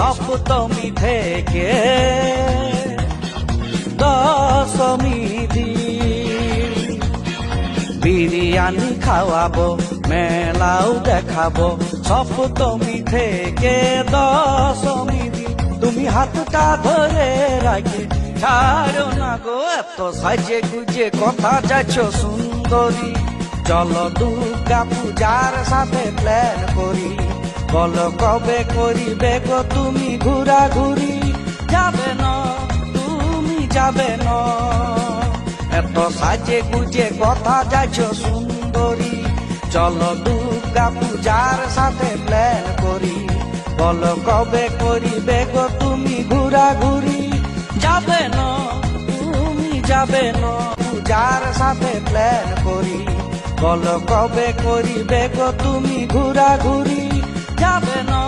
সপ্তমী থেকে দশমী দিন বিরিয়ানি খাওয়াবো, মেলাও দেখাবো। সপ্তমী থেকে দশমী দিন তুমি হাতটা ধরে রাখে ছাড়ো না গো। এত সাজে গুজে কথা যাচ্ছ সুন্দরী, চলো দুর্গা পূজার সাথে প্ল্যান করি। বলো কবে করিবে গো তুমি ঘুরাঘুরি? যাবে না তুমি যাবে না, এত সাজে গুজে কথা যাচ্ছ সুন্দরী, চলো দুর্গা পূজার সাথে প্ল্যান করি। বলো কবে করিবে গো তুমি ঘুরাঘুরি? যাবে না তুমি যাবে না, পূজার সাথে প্ল্যান করি। বলো কবে করিবে গো তুমি ঘুরাঘুরি? যাবে না